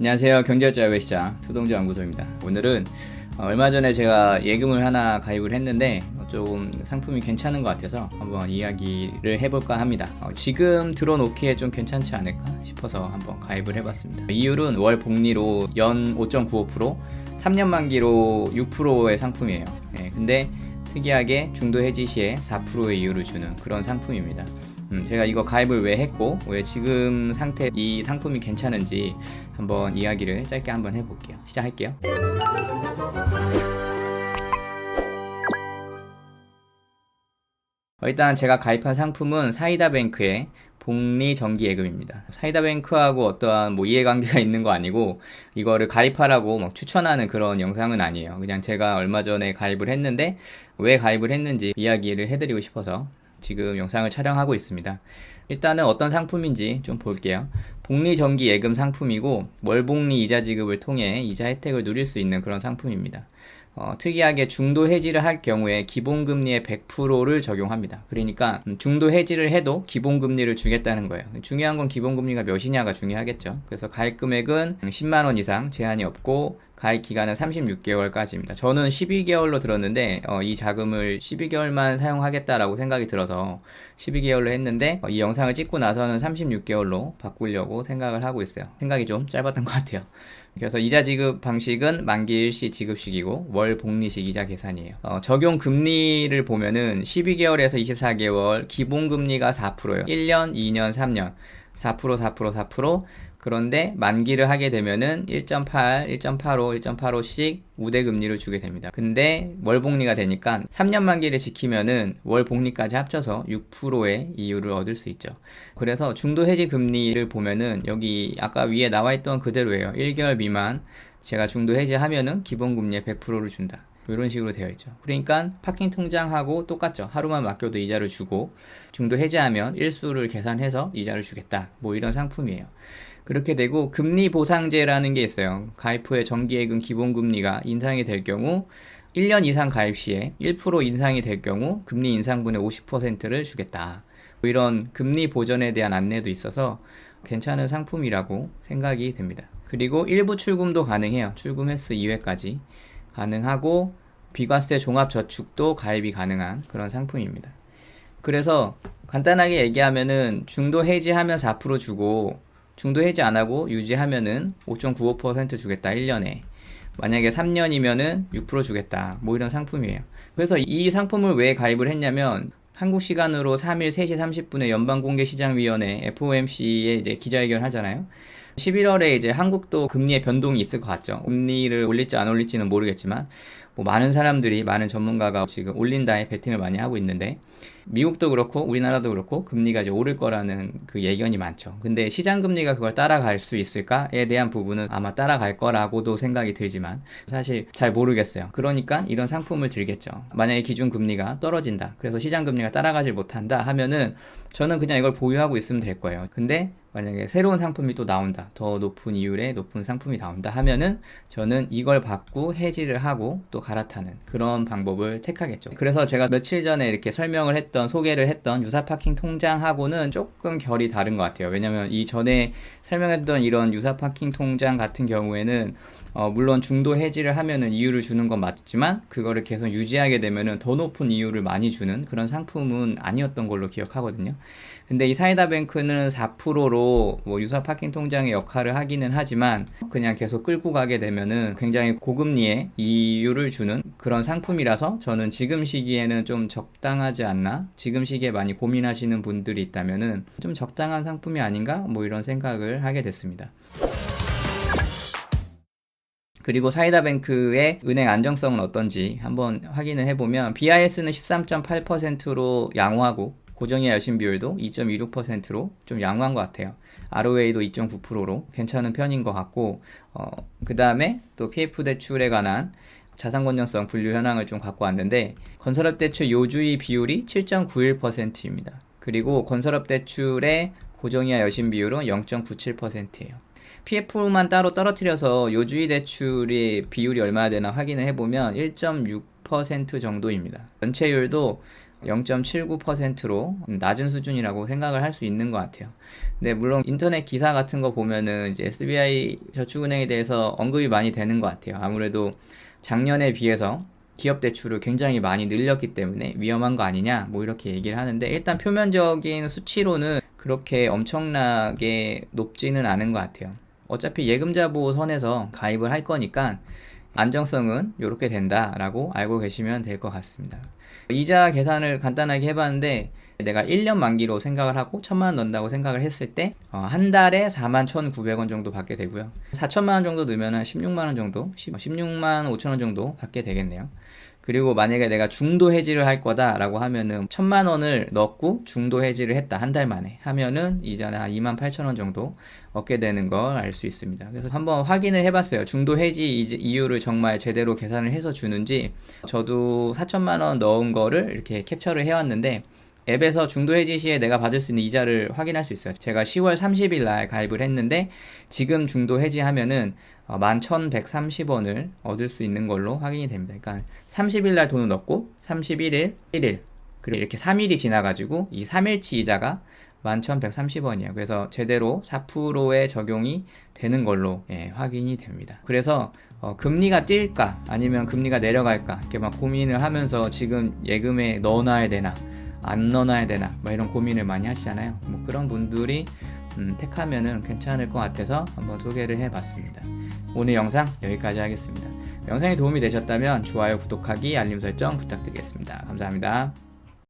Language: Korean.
안녕하세요. 경제자유시장 수동주연구소입니다. 오늘은 얼마 전에 제가 예금을 하나 가입을 했는데 조금 상품이 괜찮은 것 같아서 한번 이야기를 해볼까 합니다. 지금 들어놓기에 좀 괜찮지 않을까 싶어서 한번 가입을 해봤습니다. 이율은 월 복리로 연 5.95%, 3년 만기로 6%의 상품이에요. 근데 특이하게 중도 해지 시에 4%의 이율을 주는 그런 상품입니다. 제가 이거 가입을 왜 했고 왜 지금 상태 이 상품이 괜찮은지 한번 이야기를 짧게 한번 해볼게요. 시작할게요. 일단 제가 가입한 상품은 사이다뱅크의 복리 정기예금입니다. 사이다뱅크하고 어떠한 이해관계가 있는 거 아니고 이거를 가입하라고 막 추천하는 그런 영상은 아니에요. 그냥 제가 얼마 전에 가입을 했는데 왜 가입을 했는지 이야기를 해드리고 싶어서 지금 영상을 촬영하고 있습니다. 일단은 어떤 상품인지 좀 볼게요. 복리 정기 예금 상품이고 월복리 이자 지급을 통해 이자 혜택을 누릴 수 있는 그런 상품입니다. 특이하게 중도 해지를 할 경우에 기본금리의 100%를 적용합니다. 그러니까 중도 해지를 해도 기본금리를 주겠다는 거예요. 중요한 건 기본금리가 몇이냐가 중요하겠죠. 그래서 가입 금액은 10만원 이상 제한이 없고 가입 기간은 36개월까지입니다. 저는 12개월로 들었는데 이 자금을 12개월만 사용하겠다라고 생각이 들어서 12개월로 했는데 이 영상을 찍고 나서는 36개월로 바꾸려고 생각을 하고 있어요. 생각이 좀 짧았던 것 같아요. 그래서 이자 지급 방식은 만기 일시 지급식이고 월 복리식 이자 계산이에요. 적용 금리를 보면은 12개월에서 24개월 기본 금리가 4%예요. 1년, 2년, 3년 4%, 4%, 4%. 그런데 만기를 하게 되면은 1.8, 1.85, 1.85씩 우대 금리를 주게 됩니다. 근데 월 복리가 되니까 3년 만기를 지키면은 월 복리까지 합쳐서 6%의 이율을 얻을 수 있죠. 그래서 중도 해지 금리를 보면은 여기 아까 위에 나와 있던 그대로예요. 1개월 미만 제가 중도 해지하면은 기본 금리의 100%를 준다. 이런 식으로 되어 있죠. 그러니까 파킹 통장하고 똑같죠. 하루만 맡겨도 이자를 주고 중도 해지하면 일수를 계산해서 이자를 주겠다. 이런 상품이에요. 그렇게 되고 금리 보상제라는 게 있어요. 가입 후에 정기예금 기본금리가 인상이 될 경우 1년 이상 가입 시에 1% 인상이 될 경우 금리 인상분의 50%를 주겠다. 이런 금리 보전에 대한 안내도 있어서 괜찮은 상품이라고 생각이 됩니다. 그리고 일부 출금도 가능해요. 출금 횟수 2회까지 가능하고 비과세 종합저축도 가입이 가능한 그런 상품입니다. 그래서 간단하게 얘기하면은 중도 해지하면 4% 주고 중도 해지 안 하고 유지하면은 5.95% 주겠다 1년에. 만약에 3년이면은 6% 주겠다. 이런 상품이에요. 그래서 이 상품을 왜 가입을 했냐면 한국 시간으로 3일 3시 30분에 연방공개시장위원회 FOMC에 이제 기자회견 하잖아요. 11월에 이제 한국도 금리의 변동이 있을 것 같죠. 금리를 올릴지 안 올릴지는 모르겠지만 많은 사람들이 많은 전문가가 지금 올린다에 베팅을 많이 하고 있는데 미국도 그렇고 우리나라도 그렇고 금리가 이제 오를 거라는 그 예견이 많죠. 근데 시장 금리가 그걸 따라갈 수 있을까에 대한 부분은 아마 따라갈 거라고도 생각이 들지만 사실 잘 모르겠어요. 그러니까 이런 상품을 들겠죠. 만약에 기준 금리가 떨어진다. 그래서 시장 금리가 따라가질 못한다 하면은 저는 그냥 이걸 보유하고 있으면 될 거예요. 근데 만약에 새로운 상품이 또 나온다. 더 높은 이율의 높은 상품이 나온다 하면은 저는 이걸 받고 해지를 하고 또 갈아타는 그런 방법을 택하겠죠. 그래서 제가 며칠 전에 이렇게 설명을 했던 소개를 했던 유사 파킹 통장하고는 조금 결이 다른 것 같아요. 왜냐면 이전에 설명했던 이런 유사 파킹 통장 같은 경우에는 물론 중도 해지를 하면은 이율을 주는 건 맞지만 그거를 계속 유지하게 되면은 더 높은 이율을 많이 주는 그런 상품은 아니었던 걸로 기억하거든요. 근데 이 사이다뱅크는 4%로 유사 파킹 통장의 역할을 하기는 하지만 그냥 계속 끌고 가게 되면은 굉장히 고금리의 이율을 주는 그런 상품이라서 저는 지금 시기에는 좀 적당하지 않나? 지금 시기에 많이 고민하시는 분들이 있다면은 좀 적당한 상품이 아닌가? 이런 생각을 하게 됐습니다. 그리고 사이다뱅크의 은행 안정성은 어떤지 한번 확인을 해보면 BIS는 13.8%로 양호하고 고정이자 여신 비율도 2.26%로 좀 양호한 것 같아요. ROA도 2.9%로 괜찮은 편인 것 같고 그 다음에 또 PF 대출에 관한 자산 건전성 분류 현황을 좀 갖고 왔는데 건설업 대출 요주의 비율이 7.91%입니다. 그리고 건설업 대출의 고정이자 여신 비율은 0.97%예요. PF만 따로 떨어뜨려서 요주의 대출의 비율이 얼마나 되나 확인을 해보면 1.6% 정도입니다. 연체율도 0.79%로 낮은 수준이라고 생각을 할 수 있는 것 같아요. 근데 물론 인터넷 기사 같은 거 보면은 이제 SBI 저축은행에 대해서 언급이 많이 되는 것 같아요. 아무래도 작년에 비해서 기업 대출을 굉장히 많이 늘렸기 때문에 위험한 거 아니냐 뭐 이렇게 얘기를 하는데, 일단 표면적인 수치로는 그렇게 엄청나게 높지는 않은 것 같아요. 어차피 예금자 보호 선에서 가입을 할 거니까 안정성은 이렇게 된다라고 알고 계시면 될 것 같습니다. 이자 계산을 간단하게 해봤는데, 내가 1년 만기로 생각을 하고 1,000만 원 넣는다고 생각을 했을 때 한 달에 41,900원 정도 받게 되고요. 4천만 원 정도 넣으면 16만 원 정도, 16만 5천 원 정도 받게 되겠네요. 그리고 만약에 내가 중도 해지를 할 거다라고 하면은 1,000만 원을 넣고 중도 해지를 했다, 한 달 만에 하면은 이자는 한 28,000원 정도 얻게 되는 걸 알 수 있습니다. 그래서 한번 확인을 해봤어요. 중도 해지 이유를 정말 제대로 계산을 해서 주는지. 저도 4천만 원 넣은 거를 이렇게 캡처를 해왔는데, 앱에서 중도 해지 시에 내가 받을 수 있는 이자를 확인할 수 있어요. 제가 10월 30일 날 가입을 했는데 지금 중도 해지하면은 11,130원을 얻을 수 있는 걸로 확인이 됩니다. 그러니까 30일 날 돈을 넣고 31일, 1일, 그리고 이렇게 3일이 지나가지고 이 3일치 이자가 11,130원이에요. 그래서 제대로 4%의 적용이 되는 걸로 확인이 됩니다. 그래서 금리가 뛸까 아니면 금리가 내려갈까 이렇게 막 고민을 하면서 지금 예금에 넣어놔야 되나 안 넣어놔야 되나 뭐 이런 고민을 많이 하시잖아요. 뭐 그런 분들이 택하면은 괜찮을 것 같아서 한번 소개를 해봤습니다. 오늘 영상 여기까지 하겠습니다. 영상이 도움이 되셨다면 좋아요, 구독하기, 알림 설정 부탁드리겠습니다. 감사합니다.